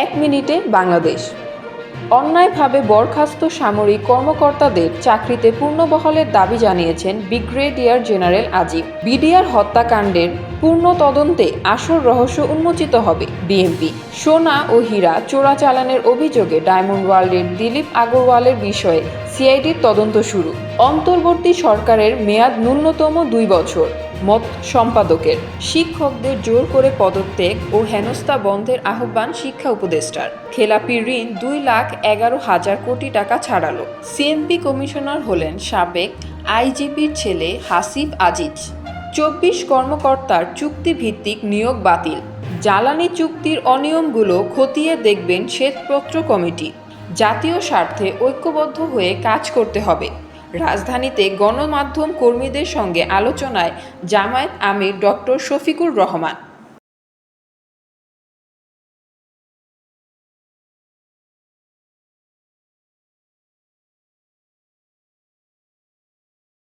এক মিনিটে বাংলাদেশ। অন্যায়ভাবে বরখাস্ত সামরিক কর্মকর্তাদের চাকরিতে পূর্ণবহালের দাবি জানিয়েছেন ব্রিগেডিয়ার জেনারেল আজিম। বিডিআর হত্যাকাণ্ডের পূর্ণ তদন্তে আসল রহস্য উন্মোচিত হবে। বিএমপি সোনা ও হীরা চোরাচালানের অভিযোগে ডায়মন্ড ওয়ার্ল্ডের দিলীপ আগরওয়ালের বিষয়ে সিআইডির তদন্ত শুরু। অন্তর্বর্তী সরকারের মেয়াদ ন্যূনতম ২ বছর। মত সম্পাদকের। শিক্ষকদের জোর করে পদত্যাগ ও হেনস্থা বন্ধের আহ্বান শিক্ষা উপদেষ্টার। খেলাপি ঋণ ২,১১,০০০ কোটি টাকা ছাড়ালো। সিএমপি কমিশনার হলেন সাবেক আইজিপির ছেলে হাসিব আজিজ। ২৪ কর্মকর্তার চুক্তিভিত্তিক নিয়োগ বাতিল। জ্বালানি চুক্তির অনিয়মগুলো খতিয়ে দেখবেন শ্বেতপত্র কমিটি। জাতীয় স্বার্থে ঐক্যবদ্ধ হয়ে কাজ করতে হবে। রাজধানীতে গণমাধ্যম কর্মীদের সঙ্গে আলোচনায় জামায়াত আমির ডক্টর শফিকুর রহমান।